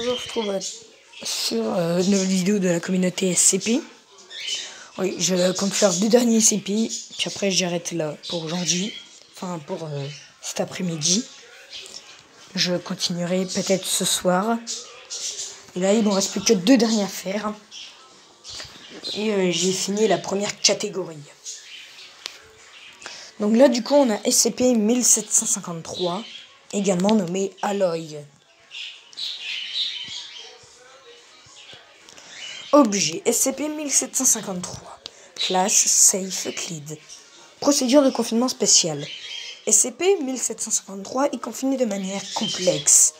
on se retrouve sur une nouvelle vidéo de la communauté SCP. Oui, je compte faire 2 derniers SCP, puis après j'arrête là pour aujourd'hui, enfin pour cet après-midi. Je continuerai peut-être ce soir. Et là, il ne me reste plus que 2 derniers à faire. Et j'ai fini la première catégorie. Donc là, du coup, on a SCP-1753, également nommé Alloy. Objet SCP-1753. Classe Safe Cleed. Procédure de confinement spéciale. SCP-1753 est confiné de manière complexe,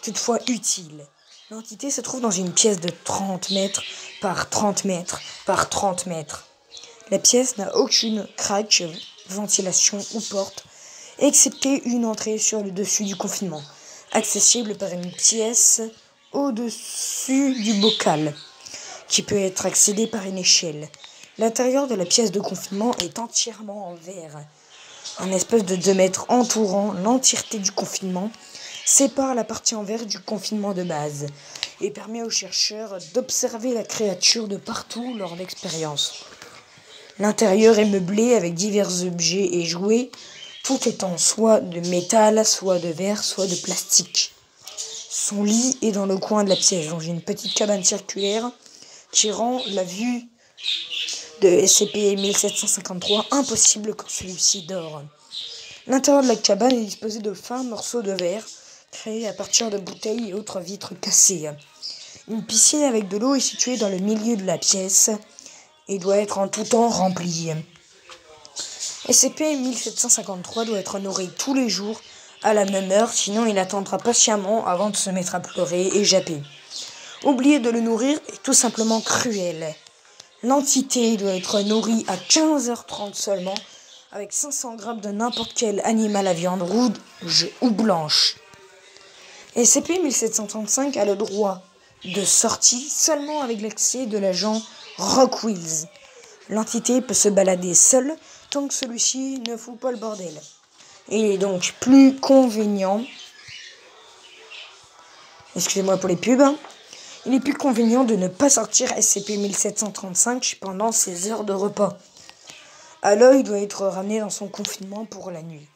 toutefois utile. L'entité se trouve dans une pièce de 30 mètres par 30 mètres par 30 mètres. La pièce n'a aucune craque, ventilation ou porte, excepté une entrée sur le dessus du confinement, accessible par une pièce au-dessus du bocal, qui peut être accédé par une échelle. L'intérieur de la pièce de confinement est entièrement en verre. Un espace de 2 mètres entourant l'entièreté du confinement sépare la partie en verre du confinement de base et permet aux chercheurs d'observer la créature de partout lors d'expériences. L'intérieur est meublé avec divers objets et jouets, tout étant soit de métal, soit de verre, soit de plastique. Son lit est dans le coin de la pièce, dans une petite cabane circulaire qui rend la vue de SCP-1753 impossible quand celui-ci dort. L'intérieur de la cabane est disposé de fins morceaux de verre créés à partir de bouteilles et autres vitres cassées. Une piscine avec de l'eau est située dans le milieu de la pièce et doit être en tout temps remplie. SCP-1753 doit être nourri tous les jours à la même heure, sinon il attendra patiemment avant de se mettre à pleurer et japper. Oublier de le nourrir est tout simplement cruel. L'entité doit être nourrie à 15h30 seulement, avec 500 grammes de n'importe quel animal à viande rouge ou blanche. SCP-1735 a le droit de sortie seulement avec l'accès de l'agent Rockwills. L'entité peut se balader seule tant que celui-ci ne fout pas le bordel. Il est donc plus convenient, excusez-moi pour les pubs, il est plus convenient de ne pas sortir SCP-1735 pendant ses heures de repas. Alloy doit être ramené dans son confinement pour la nuit.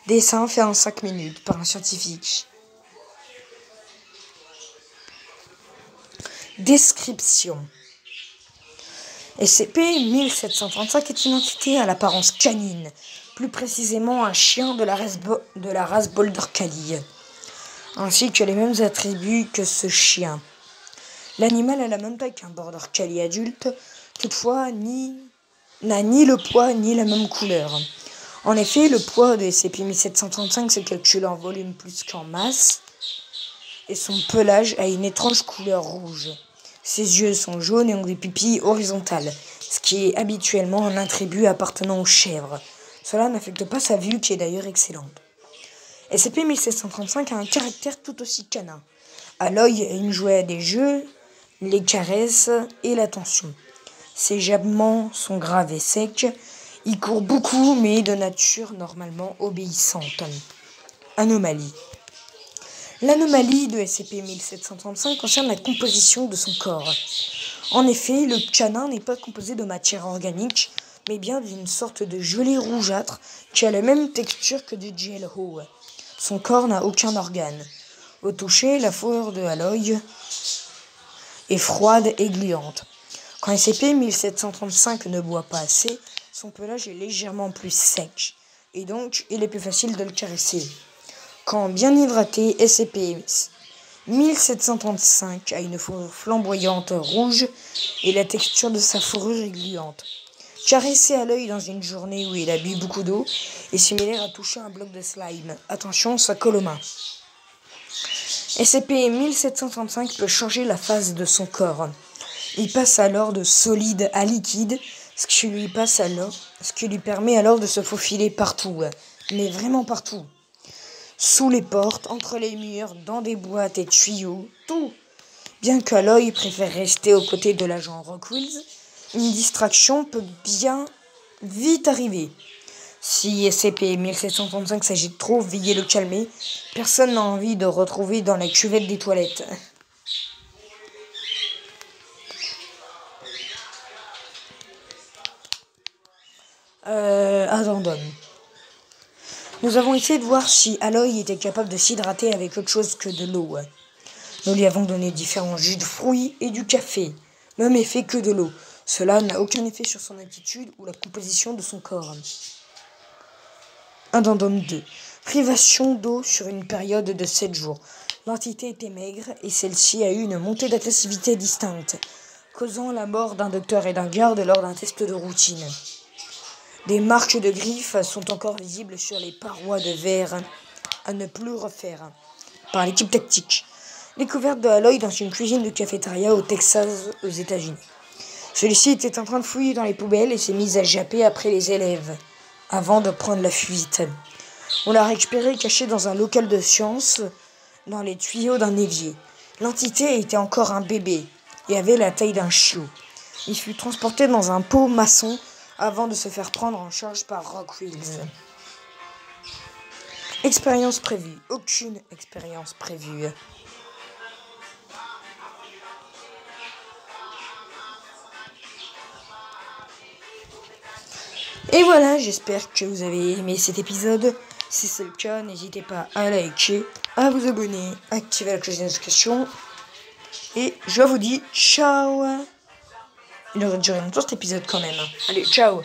Dessin fait en 5 minutes par un scientifique. Description. SCP-1735 est une entité à l'apparence canine, plus précisément un chien de la race Border Collie, ainsi que les mêmes attributs que ce chien. L'animal a la même taille qu'un Border Collie adulte, toutefois n'a ni le poids ni la même couleur. En effet, le poids de SCP-1735 se calcule en volume plus qu'en masse, et son pelage a une étrange couleur rouge. Ses yeux sont jaunes et ont des pupilles horizontales, ce qui est habituellement un attribut appartenant aux chèvres. Cela n'affecte pas sa vue, qui est d'ailleurs excellente. SCP-1735 a un caractère tout aussi canin. Alloy aime jouer à des jeux, les caresses et l'attention. Ses jappements sont graves et secs. Il court beaucoup, mais est de nature normalement obéissante. Anomalie. L'anomalie de SCP-1735 concerne la composition de son corps. En effet, le canin n'est pas composé de matière organique, mais bien d'une sorte de gelée rougeâtre qui a la même texture que du Jello. Son corps n'a aucun organe. Au toucher, la fourrure de Alloy est froide et gluante. Quand SCP-1735 ne boit pas assez, son pelage est légèrement plus sec, et donc il est plus facile de le caresser. Quand bien hydraté, SCP-1735 a une fourrure flamboyante rouge et la texture de sa fourrure est gluante. Caresser à l'œil dans une journée où il a bu beaucoup d'eau est similaire à toucher un bloc de slime. Attention, ça colle aux mains. SCP-1735 peut changer la phase de son corps. Il passe alors de solide à liquide, ce qui lui permet alors de se faufiler partout, mais vraiment partout. Sous les portes, entre les murs, dans des boîtes et tuyaux, tout. Bien qu'Alloy préfère rester aux côtés de l'agent Rockwills, une distraction peut bien vite arriver. Si SCP-1735 s'agit de trop, veuillez le calmer. Personne n'a envie de retrouver dans la cuvette des toilettes. Addendum. Nous avons essayé de voir si Aloy était capable de s'hydrater avec autre chose que de l'eau. Nous lui avons donné différents jus de fruits et du café. Même effet que de l'eau. Cela n'a aucun effet sur son attitude ou la composition de son corps. Addendum 2. Privation d'eau sur une période de 7 jours. L'entité était maigre et celle-ci a eu une montée d'agressivité distincte, causant la mort d'un docteur et d'un garde lors d'un test de routine. Des marques de griffes sont encore visibles sur les parois de verre à ne plus refaire par l'équipe tactique. Découverte de Aloy dans une cuisine de cafétéria au Texas, aux États-Unis. Celui-ci était en train de fouiller dans les poubelles et s'est mis à japper après les élèves, avant de prendre la fuite. On l'a récupéré caché dans un local de science, dans les tuyaux d'un évier. L'entité était encore un bébé et avait la taille d'un chiot. Il fut transporté dans un pot maçon avant de se faire prendre en charge par Rockwills. Expérience prévue. Aucune expérience prévue. Et voilà, j'espère que vous avez aimé cet épisode. Si c'est le cas, n'hésitez pas à liker, à vous abonner, à activer la cloche de notification. Et je vous dis ciao. Il aurait duré longtemps cet épisode quand même. Allez, ciao.